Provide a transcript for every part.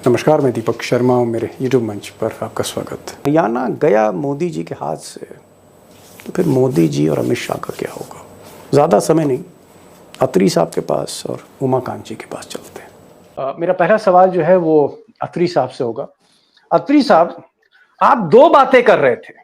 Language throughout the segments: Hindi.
नमस्कार, मैं दीपक शर्मा हूँ। मेरे यूट्यूब मंच पर आपका स्वागत। हरियाणा गया मोदी जी के हाथ से, तो फिर मोदी जी और अमित शाह का क्या होगा? ज़्यादा समय नहीं, अत्री साहब के पास और उमाकांत जी के पास चलते हैं। मेरा पहला सवाल जो है वो अत्री साहब से होगा। अत्री साहब, आप दो बातें कर रहे थे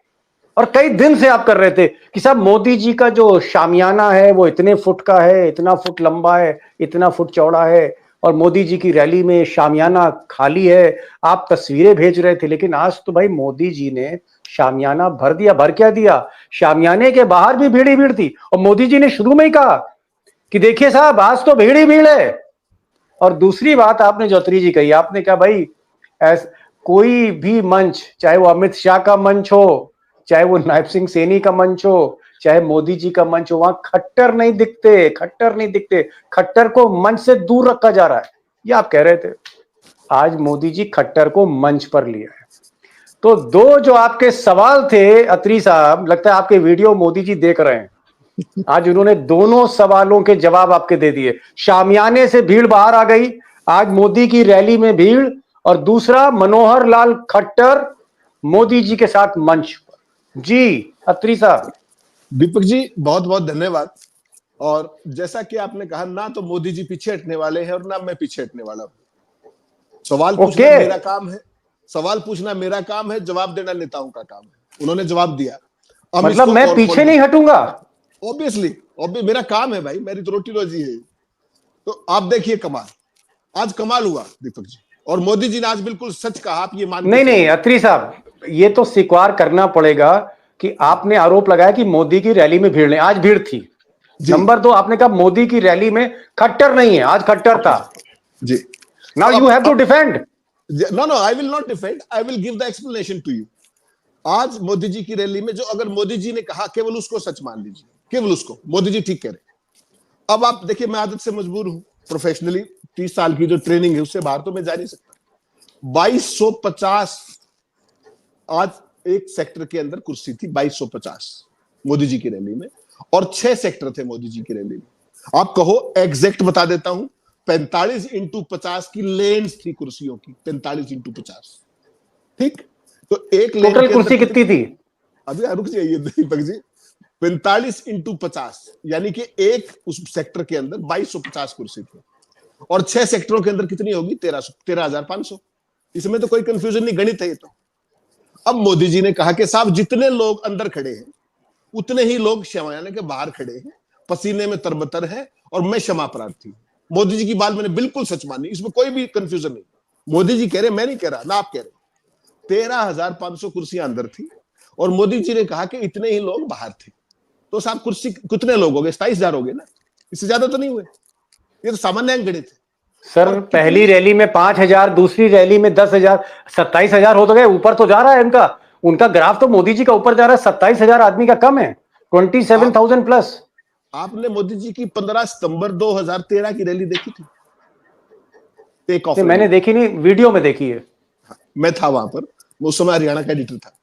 और कई दिन से आप कर रहे थे कि साहब मोदी जी का जो शामियाना है वो इतने फुट का है, इतना फुट लंबा है, इतना फुट चौड़ा है, और मोदी जी की रैली में शामियाना खाली है। आप तस्वीरें भेज रहे थे, लेकिन आज तो भाई मोदी जी ने शामियाना भर दिया। भर क्या दिया? शामियाने के बाहर भी भीड़ ही भीड़ थी, और मोदी जी ने शुरू में ही कहा कि देखिए साहब, आज तो भीड़ ही भीड़ है। और दूसरी बात आपने जो अत्री जी कही, आपने कहा भाई कोई भी मंच, चाहे वो अमित शाह का मंच हो, चाहे वो नायब सिंह सैनी का मंच हो, चाहे मोदी जी का मंच हो, वहां खट्टर नहीं दिखते, खट्टर नहीं दिखते। खट्टर को मंच से दूर रखा जा रहा है, ये आप कह रहे थे। आज मोदी जी खट्टर को मंच पर लिया है। तो दो जो आपके सवाल थे अत्री साहब, लगता है आपके वीडियो मोदी जी देख रहे हैं। आज उन्होंने दोनों सवालों के जवाब आपके दे दिए। शामियाने से भीड़ बाहर आ गई, आज मोदी की रैली में भीड़। और दूसरा, मनोहर लाल खट्टर मोदी जी के साथ मंच पर। जी अत्री साहब। दीपक जी, बहुत बहुत धन्यवाद। और जैसा कि आपने कहा, ना तो मोदी जी पीछे हटने वाले हैं और ना मैं पीछे हटने वाला हूं। सवाल पूछना मेरा काम है, सवाल पूछना मेरा काम है, जवाब देना नेताओं का काम है। उन्होंने जवाब दिया, मतलब मैं पीछे नहीं हटूंगा? ऑब्वियसली मेरा काम है भाई, मेरी तो रोटी रोजी है। तो आप देखिए कमाल, आज कमाल हुआ दीपक जी। और मोदी जी ने आज बिल्कुल सच कहा, आप ये मान नहीं नहीं अत्री साहब, ये तो स्वीकार करना पड़ेगा कि आपने आरोप लगाया कि मोदी की रैली में भीड़ नहीं, आज भीड़ थी। नंबर दो, आपने कहा मोदी की रैली में खट्टर नहीं है, आज खट्टर था ji. Now you have to defend. No no, I will not defend, I will give the explanation to you. आज मोदी जी की रैली में जो, अगर मोदी जी ने कहा, केवल उसको सच मान लीजिए, केवल उसको। मोदी जी ठीक कह रहे। अब आप देखिए, मैं आदत से मजबूर हूं, प्रोफेशनली 30 साल की जो ट्रेनिंग है उससे बाहर तो मैं जा नहीं सकता। 2250 आज एक सेक्टर के अंदर कुर्सी थी, 2250 मोदी जी की रैली में, और 6 सेक्टर थे मोदी जी की रैली में। आप कहो एग्जैक्ट बता देता हूं, 45x50 की लेन्स थी कुर्सियों की, 45x50। ठीक, तो एक लेन टोटल के कुर्सी अंदर कितनी थी? अभी रुक जाइए दीपक जी, 45x50, यानी कि एक उस सेक्टर के अंदर 2250 कुर्सी थी। और 6 सेक्टरों के अंदर कितनी होगी? 13,500। इसमें तो कोई कंफ्यूजन नहीं, गणित है ये तो। अब मोदी जी ने कहा कि साहब, जितने लोग अंदर खड़े हैं उतने ही लोग शमायाने के बाहर खड़े हैं, पसीने में तरबतर है, और मैं क्षमा प्रार्थी। मोदी जी की बात मैंने बिल्कुल सच मानी, इसमें कोई भी कंफ्यूजन नहीं। मोदी जी कह रहे, मैं नहीं कह रहा, ना आप कह रहे। 13,500 कुर्सियां अंदर थी, और मोदी जी ने कहा कि इतने ही लोग बाहर थे। तो साहब, कुर्सी कितने लोग हो गए? 27,000 हो गए ना, इससे ज्यादा तो नहीं हुए। ये तो सामान्य अंक गणित है। सर, पहली रैली में 5,000, दूसरी रैली में 10,000, 27,000 हो तो गए। ऊपर तो जा रहा है उनका उनका ग्राफ, तो मोदी जी का ऊपर जा रहा है। 27,000 आदमी का कम है, 27,000 प्लस। आपने मोदी जी की 15 सितंबर 2013 की रैली देखी थी? टेक ऑफ मैंने देखी नहीं, वीडियो में देखी है। मैं था वहां पर, उस समय हरियाणा का एडिटर था।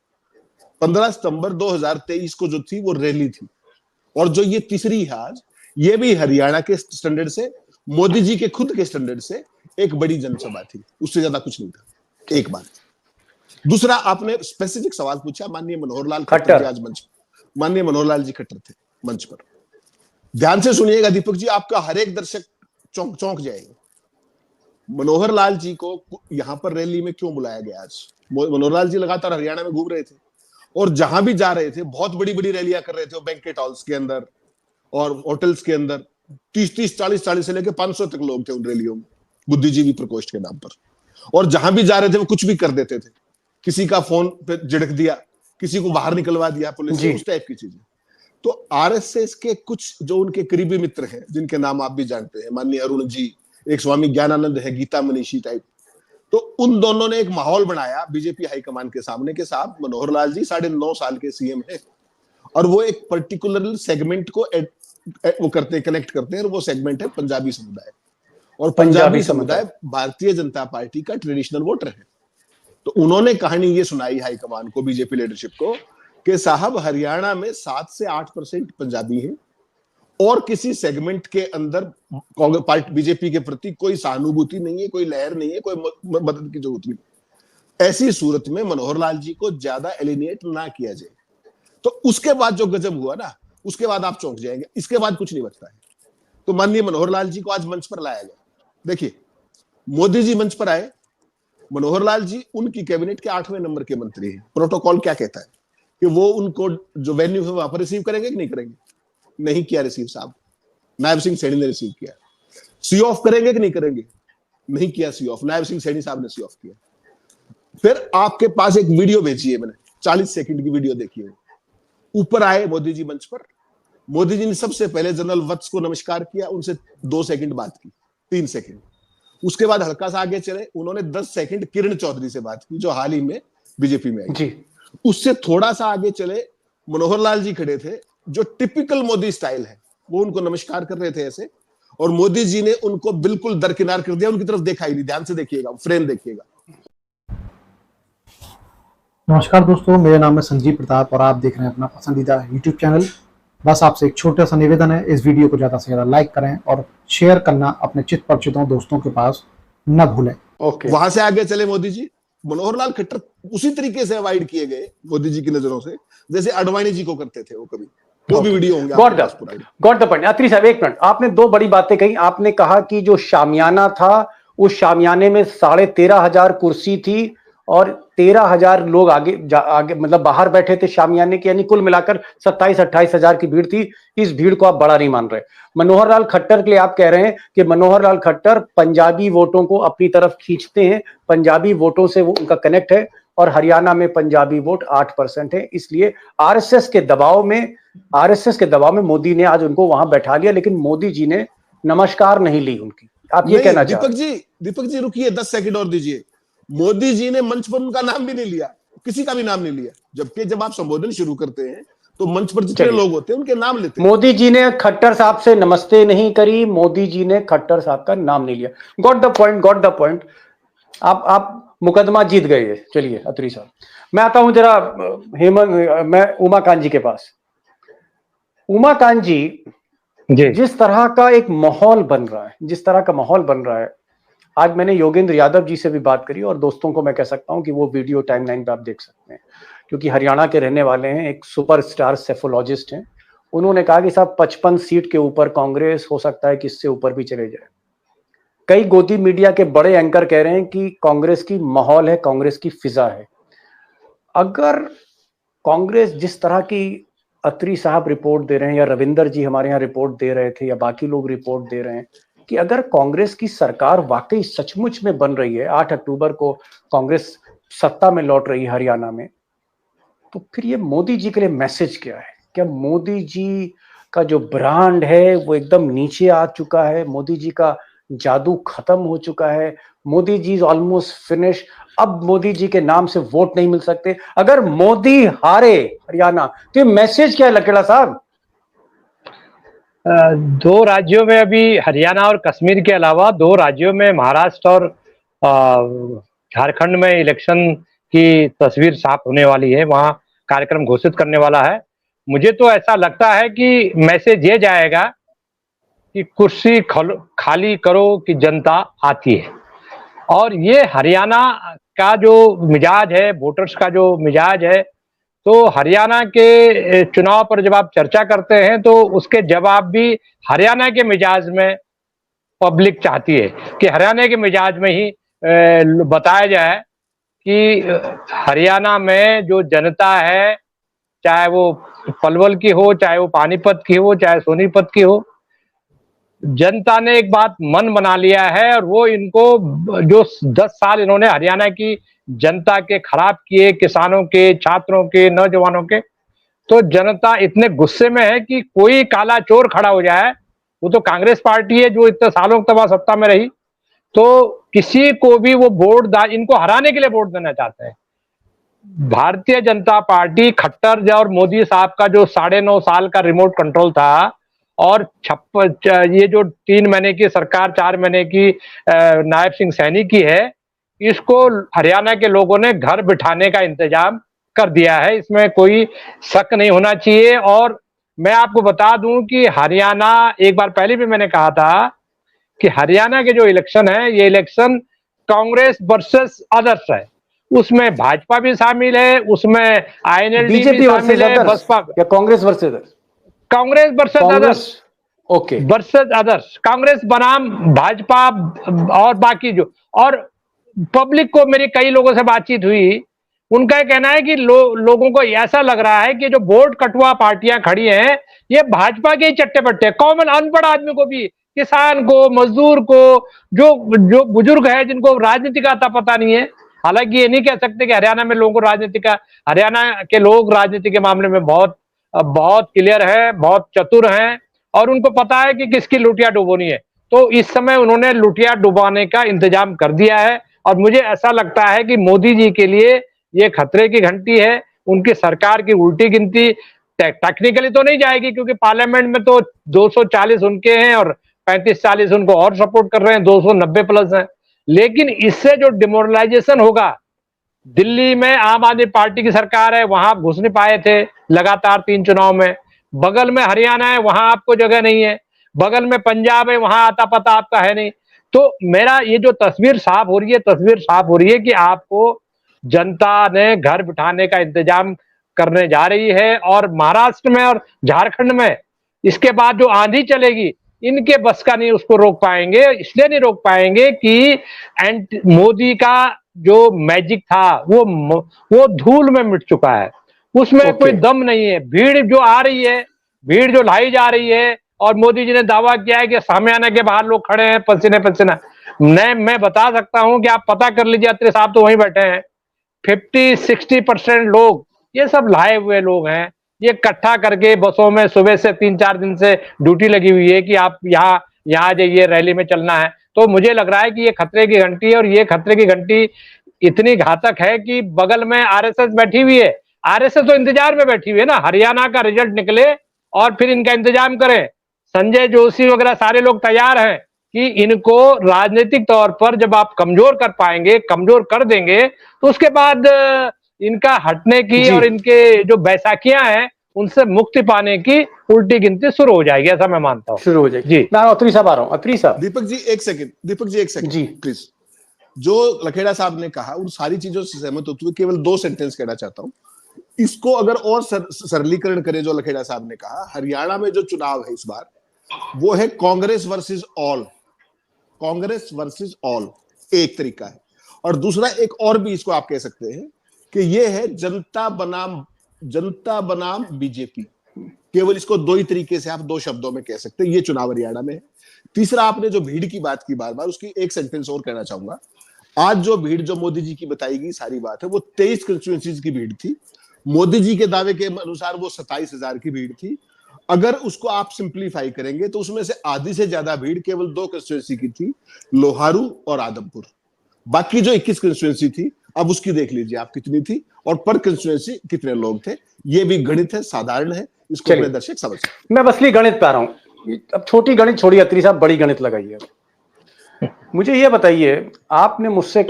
15 सितंबर 2023 को जो थी वो रैली थी। और जो ये तीसरी है आज, ये भी हरियाणा के स्टैंडर्ड से, मोदी जी के खुद के स्टैंडर्ड से एक बड़ी जनसभा थी, उससे ज्यादा कुछ नहीं था। एक बात। दूसरा, आपने स्पेसिफिक सवाल पूछा, माननीय मनोहर लाल खट्टर जी आज मंच पर, माननीय मनोहर लाल जी खट्टर थे मंच पर। ध्यान से सुनिएगा दीपक जी, आपका हर एक दर्शक चौंक चौंक जाएगा। मनोहर लाल जी को यहां पर रैली में क्यों बुलाया गया आज? मनोहर लाल जी लगातार हरियाणा में घूम रहे थे, और जहां भी जा रहे थे बहुत बड़ी बड़ी रैलियां कर रहे थे, बैंकेट हॉल्स के अंदर और होटल्स के अंदर। 30-30, 40-40 से लेकर 500 तक लोग थे उन रैलियों में, बुद्धिजीवी प्रकोष्ठ के नाम पर। और जहां भी जा रहे थे वो कुछ भी कर देते थे, किसी का फोन पे झिड़क दिया, किसी को बाहर निकलवा दिया पुलिस से, उस टाइप की चीजें। तो आरएसएस के कुछ जो उनके करीबी मित्र हैं, जिनके नाम आप भी जानते हैं, माननीय अरुण जी, एक स्वामी ज्ञानानंद है, गीता मनीषी टाइप, तो उन दोनों ने एक माहौल बनाया बीजेपी हाईकमान के सामने के, साहब मनोहर लाल जी 9.5 साल के सीएम है, और वो एक पर्टिकुलर सेगमेंट को वो करते हैं, कनेक्ट करते हैं, और वो सेगमेंट है पंजाबी समुदाय। और पंजाबी समुदाय भारतीय जनता पार्टी का ट्रेडिशनल वोटर है। तो उन्होंने कहानी ये सुनाई हाईकमान को, बीजेपी लीडरशिप को, कि साहब हरियाणा में 7 से 8% पंजाबी हैं, और किसी सेगमेंट के अंदर कांग्रेस पार्टी बीजेपी के प्रति कोई सहानुभूति नहीं है, कोई लहर नहीं है, कोई मदद की जरूरत नहीं। ऐसी सूरत में मनोहर लाल जी को ज्यादा एलिनेट ना किया जाए। तो उसके बाद जो गजब हुआ ना, उसके बाद आप चौंक जाएंगे। इसके बाद कुछ नहीं बचता है। तो माननीय मनोहर लाल जी को आज मंच पर लाया गया। देखिए, मोदी जी मंच पर आए, मनोहर लाल जी उनकी कैबिनेट के 8वें नंबर के मंत्री हैं। प्रोटोकॉल क्या कहता है कि वो उनको जो वेन्यू है वहां पर रिसीव करेंगे कि नहीं करेंगे? नहीं किया रिसीव साहब, नायब सिंह सैनी ने रिसीव किया। सी ऑफ करेंगे कि नहीं करेंगे? नहीं किया सी ऑफ, नायब सिंह सैनी साहब ने सी ऑफ किया। फिर आपके पास एक वीडियो भेजी है मैंने, 40 सेकंड की वीडियो देखिए। ऊपर आए मोदी जी मंच पर, मोदी जी ने सबसे पहले जनरल वत्स को नमस्कार किया, उनसे 2 सेकंड बात की, 3 सेकंड। उसके बाद हल्का सा आगे चले, उन्होंने 10 सेकंड किरण चौधरी से बात की, जो हाल ही में बीजेपी में आई जी। उससे थोड़ा सा आगे चले, मनोहर लाल जी खड़े थे, जो टिपिकल मोदी स्टाइल है, वो उनको नमस्कार कर रहे थे ऐसे, और मोदी जी ने उनको बिल्कुल दरकिनार कर दिया, उनकी तरफ देखा ही नहीं। ध्यान से देखिएगा, फ्रेम देखिएगा। नमस्कार दोस्तों, मेरा नाम है संजीव प्रताप और आप देख रहे हैं अपना पसंदीदा YouTube चैनल। बस आपसे एक छोटा सा निवेदन है, इस वीडियो को ज्यादा से ज्यादा लाइक करें और शेयर करना अपने चित परिचितों दोस्तों के पास न भूलें। वहां से आगे चले मोदी जी, मनोहर लाल खट्टर उसी तरीके से अवॉइड किए गए मोदी जी की नजरों से जैसे अडवाणी जी को करते थे वो कभी। वो भी वीडियो होंगे। Got the point. अत्री साहब, एक मिनट, आपने 2 बड़ी बातें कही। आपने कहा कि जो शामियाना था, उस शामियाने में 13,500 कुर्सी थी और 13,000 लोग आगे मतलब बाहर बैठे थे शामियाने के, यानी कुल मिलाकर 27-28 हजार की भीड़ थी। इस भीड़ को आप बड़ा नहीं मान रहे। मनोहर लाल खट्टर के लिए आप कह रहे हैं कि मनोहर लाल खट्टर पंजाबी वोटों को अपनी तरफ खींचते हैं, पंजाबी वोटों से वो उनका कनेक्ट है, और हरियाणा में पंजाबी वोट 8% है, इसलिए आरएसएस के दबाव में मोदी ने आज उनको वहां बैठा लिया। लेकिन मोदी जी ने नमस्कार नहीं ली उनकी, आप ये कहना चाह रहे हैं? दीपक जी रुकिए, 10 सेकंड और दीजिए। मोदी जी ने मंच पर उनका नाम भी नहीं लिया, किसी का भी नाम नहीं लिया, जबकि जब आप संबोधन शुरू करते हैं तो मंच पर जितने लोग होते हैं उनके नाम लेते हैं। मोदी जी ने खट्टर साहब से नमस्ते नहीं करी, मोदी जी ने खट्टर साहब का नाम नहीं लिया। Got the point. आप मुकदमा जीत गए। चलिए अत्री साहब, मैं आता हूं जरा मैं उमाकांत जी के पास। उमाकांत जी, जिस तरह का एक माहौल बन रहा है, आज मैंने योगेंद्र यादव जी से भी बात करी और दोस्तों को मैं कह सकता हूं कि वो वीडियो टाइमलाइन पे आप देख सकते हैं, क्योंकि हरियाणा के रहने वाले हैं, एक सुपरस्टार सेफोलॉजिस्ट हैं। उन्होंने कहा कि साहब 55 सीट के ऊपर कांग्रेस हो सकता है कि इससे ऊपर भी चले जाए। कई गोदी मीडिया के बड़े एंकर कह रहे हैं कि कांग्रेस की माहौल है, कांग्रेस की फिजा है। अगर कांग्रेस जिस तरह की अत्री साहब रिपोर्ट दे रहे हैं, या रविंदर जी हमारे यहाँ रिपोर्ट दे रहे थे, या बाकी लोग रिपोर्ट दे रहे हैं कि अगर कांग्रेस की सरकार वाकई सचमुच में बन रही है, 8 अक्टूबर को कांग्रेस सत्ता में लौट रही है हरियाणा में, तो फिर ये मोदी जी के लिए मैसेज क्या है? क्या मोदी जी का जो ब्रांड है वो एकदम नीचे आ चुका है? मोदी जी का जादू खत्म हो चुका है? मोदी जी ऑलमोस्ट फिनिश, अब मोदी जी के नाम से वोट नहीं मिल सकते? अगर मोदी हारे हरियाणा तो ये मैसेज क्या है लकेड़ा साहब? 2 राज्यों में, अभी हरियाणा और कश्मीर के अलावा 2 राज्यों में, महाराष्ट्र और झारखंड में इलेक्शन की तस्वीर साफ होने वाली है। वहां कार्यक्रम घोषित करने वाला है। मुझे तो ऐसा लगता है कि मैसेज ये जाएगा कि कुर्सी खाली करो कि जनता आती है। और ये हरियाणा का जो मिजाज है, वोटर्स का जो मिजाज है, तो हरियाणा के चुनाव पर जब आप चर्चा करते हैं तो उसके जवाब भी हरियाणा के मिजाज में पब्लिक चाहती है कि हरियाणा के मिजाज में ही बताया जाए कि हरियाणा में जो जनता है, चाहे वो पलवल की हो, चाहे वो पानीपत की हो, चाहे सोनीपत की हो, जनता ने एक बात मन बना लिया है। और वो इनको जो 10 साल इन्होंने हरियाणा की जनता के खराब किए, किसानों के, छात्रों के, नौजवानों के, तो जनता इतने गुस्से में है कि कोई काला चोर खड़ा हो जाए, वो तो कांग्रेस पार्टी है जो इतने सालों तक सत्ता में रही, तो किसी को भी वो इनको हराने के लिए वोट देना चाहते हैं। भारतीय जनता पार्टी खट्टर और मोदी साहब का जो 9.5 साल का रिमोट कंट्रोल था, और ये जो 3 महीने की सरकार, 4 महीने की नायब सिंह सैनी की है, इसको हरियाणा के लोगों ने घर बिठाने का इंतजाम कर दिया है। इसमें कोई शक नहीं होना चाहिए। और मैं आपको बता दूं कि हरियाणा, एक बार पहले भी मैंने कहा था कि हरियाणा के जो इलेक्शन है, ये इलेक्शन कांग्रेस वर्सेस अदर्स है। उसमें भाजपा भी शामिल है, उसमें आईएनएलडी भी बीजेपी वर्सेस शामिल है, अदर्स बसपा, या Congress versus others? Congress versus Congress, others, okay. Versus others, Congress बनाम भाजपा और बाकी जो, और पब्लिक को, मेरी कई लोगों से बातचीत हुई, उनका ये कहना है कि लोगों को ऐसा लग रहा है कि जो वोट कटुआ पार्टियां खड़ी हैं ये भाजपा के ही चट्टे बट्टे, कॉमन अनपढ़ आदमी को भी, किसान को, मजदूर को, जो जो बुजुर्ग है जिनको राजनीति का अता पता नहीं है। हालांकि ये नहीं कह सकते कि हरियाणा में लोगों को राजनीति का, हरियाणा के लोग राजनीति के मामले में बहुत बहुत क्लियर है, बहुत चतुर हैं, और उनको पता है कि किसकी लुटिया डुबोनी है। तो इस समय उन्होंने लुटिया डुबाने का इंतजाम कर दिया है, और मुझे ऐसा लगता है कि मोदी जी के लिए ये खतरे की घंटी है। उनकी सरकार की उल्टी गिनती टेक्निकली तो नहीं जाएगी, क्योंकि पार्लियामेंट में तो 240 उनके हैं और 35-40 उनको और सपोर्ट कर रहे हैं, 290 प्लस हैं। लेकिन इससे जो डिमोरलाइजेशन होगा, दिल्ली में आम आदमी पार्टी की सरकार है, वहां आप घुस नहीं पाए थे लगातार 3 चुनाव में। बगल में हरियाणा है, वहां आपको जगह नहीं है। बगल में पंजाब है, वहां आता पता आपका है नहीं। तो मेरा ये जो तस्वीर साफ हो रही है, तस्वीर साफ हो रही है कि आपको जनता ने घर बिठाने का इंतजाम करने जा रही है। और महाराष्ट्र में और झारखंड में इसके बाद जो आंधी चलेगी, इनके बस का नहीं, उसको रोक पाएंगे। इसलिए नहीं रोक पाएंगे कि मोदी का जो मैजिक था वो धूल में मिट चुका है, उसमें कोई दम नहीं है। भीड़ जो आ रही है, भीड़ जो लाई जा रही है, और मोदी जी ने दावा किया है कि सामियाना के बाहर लोग खड़े हैं पसीने पसीना। मैं बता सकता हूं कि आप पता कर लीजिए, अत्रे साहब तो वहीं बैठे हैं, 50-60% लोग ये सब लाए हुए लोग हैं। ये इकट्ठा करके बसों में सुबह से 3-4 दिन से ड्यूटी लगी हुई है कि आप यहाँ जाइए, रैली में चलना है। तो मुझे लग रहा है कि ये खतरे की घंटी है, और ये खतरे की घंटी इतनी घातक है कि बगल में आरएसएस बैठी हुई है। आरएसएस तो इंतजार में बैठी हुई है ना, हरियाणा का रिजल्ट निकले और फिर इनका इंतजाम करें। संजय जोशी वगैरह सारे लोग तैयार हैं कि इनको राजनीतिक तौर पर जब आप कमजोर कर पाएंगे, कमजोर कर देंगे, तो उसके बाद इनका हटने की और इनके जो बैसाखियां हैं उनसे मुक्ति पाने की उल्टी गिनती शुरू हो जाएगी, ऐसा मैं मानता हूँ। शुरू हो जाएगी जी। मैं अत्री साहब आ रहा हूँ। अत्री साहब, दीपक जी एक सेकंड जी प्लीज। जो लखेड़ा साहब ने कहा उन सारी चीजों से सहमत होते हुए केवल 2 सेंटेंस कहना चाहता हूं। इसको अगर और सरलीकरण करें, जो लखेड़ा साहब ने कहा, हरियाणा में जो चुनाव है इस बार वो है Congress versus all, Congress versus all एक तरीका है। और दूसरा एक और भी इसको आप कह सकते हैं कि ये है जनता बनाम बीजेपी। केवल इसको 2 ही तरीके से आप 2 शब्दों में कह सकते हैं। ये चुनाव हरियाणा में है। तीसरा, आपने जो भीड़ की बात की बार बार, उसकी एक सेंटेंस और कहना चाहूंगा। आज जो भीड़ जो मोदी जी की बताई गई सारी बात है, वो 23 कंस्टिट्यूएंसीज की भीड़ थी। मोदी जी के दावे के अनुसार वो 27,000 की भीड़ थी। अगर उसको आप सिंप्लीफाई करेंगे तो उसमें से आधी से ज्यादा भीड़ केवल 2 कंस्टिट्यूएंसी की थी, लोहारू और आदमपुर। बाकी जो 21 कंस्टिट्यूएंसी थी, अब उसकी देख लीजिए आप कितनी थी और पर कंस्टिट्यूएंसी कितने लोग थे। ये भी गणित है, साधारण है, इसको अपने दर्शक समझ। मैं असली गणित पे आ रहा हूँ। अब छोटी गणित छोड़िए अत्री साहब, बड़ी गणित लगाइए। मुझे ये बताइए, आपने मुझसे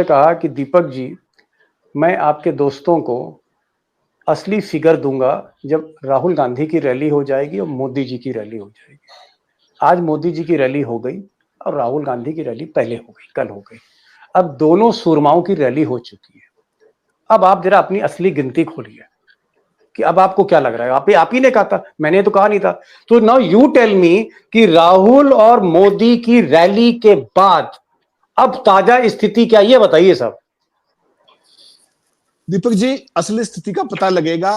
कहा कि दीपक जी, मैं आपके दोस्तों को असली फिगर दूंगा जब राहुल गांधी की रैली हो जाएगी और मोदी जी की रैली हो जाएगी। आज मोदी जी की रैली हो गई और राहुल गांधी की रैली पहले हो गई, कल हो गई। अब दोनों सूरमाओं की रैली हो चुकी है। अब आप जरा अपनी असली गिनती खोलिए कि अब आपको क्या लग रहा है। आप ही ने कहा था, मैंने तो कहा नहीं था। तो नाउ यू टेल मी कि राहुल और मोदी की रैली के बाद अब ताजा स्थिति क्या, ये बताइए साहब। दीपक जी, असली स्थिति का पता लगेगा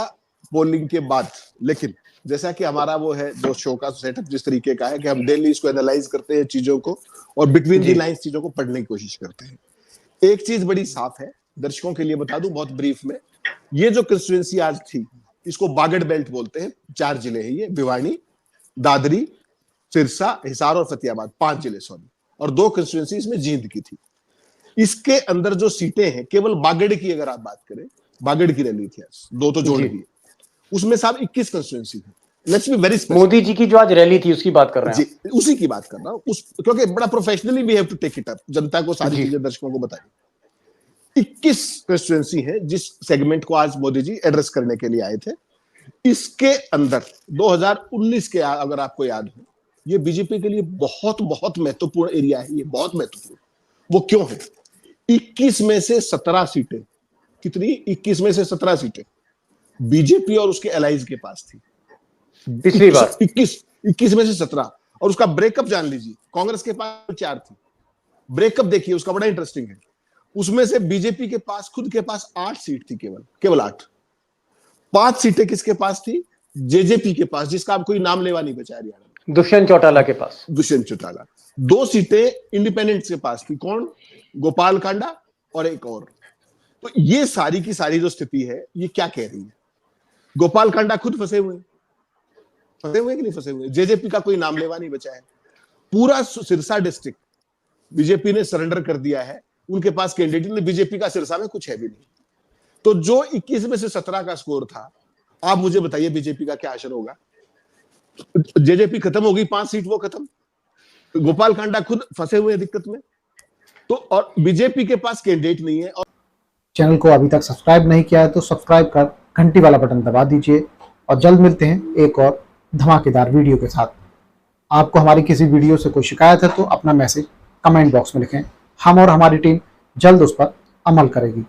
पोलिंग के बाद। लेकिन जैसा कि हमारा वो है जो शो का सेटअप जिस तरीके का है कि हम डेली इसको एनालाइज करते हैं चीजों को, और बिटवीन दी लाइंस चीजों को पढ़ने की कोशिश करते हैं। एक चीज बड़ी साफ है, दर्शकों के लिए बता दूं बहुत ब्रीफ में। ये जो कंस्टिट्यूएंसी आज थी, इसको बागड़ बेल्ट बोलते हैं। 4 जिले हैं ये, भिवानी, दादरी, सिरसा, हिसार और फतेहाबाद। 5 जिले सॉरी, और 2 कंस्टिट्यूएंसी इसमें जींद की थी। इसके अंदर जो सीटें हैं, केवल बागड़ की अगर आप बात करें, बागड़ की रैली थी आज, 2 तो जोड़ दी, उसमें साहब 21 कंस्टिट्यूएंसी है। Let's be very specific. Modi ji की जो आज रैली थी उसकी बात कर रहे हैं जी, उसी की बात कर रहा हूं। क्योंकि बड़ा professionally we have to take it up, जनता को सारी चीजें दर्शकों को बताइए। 21 कंस्टिट्यूएंसी है जिस सेगमेंट को आज मोदी जी एड्रेस करने के लिए आए थे। इसके अंदर 2019 के अगर आपको याद हो, ये बीजेपी के लिए बहुत बहुत महत्वपूर्ण एरिया है, ये बहुत महत्वपूर्ण। वो क्यों है? 21 में से 17 सीटें, कितनी? 21 में से 17 सीटें बीजेपी और उसके एलाइज के पास थी पिछली बार। 21 में से 17, और उसका ब्रेकअप जान लीजिए, कांग्रेस के पास 4 थी। ब्रेकअप देखिए उसका, बड़ा इंटरेस्टिंग है। उसमें से बीजेपी के पास, खुद के पास 8 सीट थी, केवल 8। 5 सीटें किसके पास थी? जेजेपी के पास, जिसका अब कोई नाम लेवा नहीं बचा हरियाणा में, दुष्यंत चौटाला के पास। दुष्यंत चौटाला। 2 सीटें इंडिपेंडेंट्स के पास थी, कौन? गोपाल कांडा और एक और। तो ये सारी की सारी जो स्थिति है, ये क्या कह रही है? गोपाल कांडा खुद फंसे हुए कि नहीं फंसे हुए? जेजेपी का कोई नाम लेवा नहीं बचा है। पूरा सिरसा डिस्ट्रिक्ट बीजेपी ने सरेंडर कर दिया है, उनके पास कैंडिडेट ने, बीजेपी का सिरसा में कुछ है भी नहीं। तो जो 21 में से 17 का स्कोर था, आप मुझे बताइए बीजेपी का क्या असर होगा? जेजेपी खत्म होगी, 5 सीट वो खत्म। गोपाल कांडा खुद फंसे हुए हैं दिक्कत में, तो और बीजेपी के पास कैंडिडेट नहीं है। और चैनल को अभी तक सब्सक्राइब नहीं किया है तो सब्सक्राइब कर घंटी वाला बटन दबा दीजिए, और जल्द मिलते हैं एक और धमाकेदार वीडियो के साथ। आपको हमारी किसी वीडियो से कोई शिकायत है तो अपना मैसेज कमेंट बॉक्स में लिखें, हम और हमारी टीम जल्द उस पर अमल करेगी।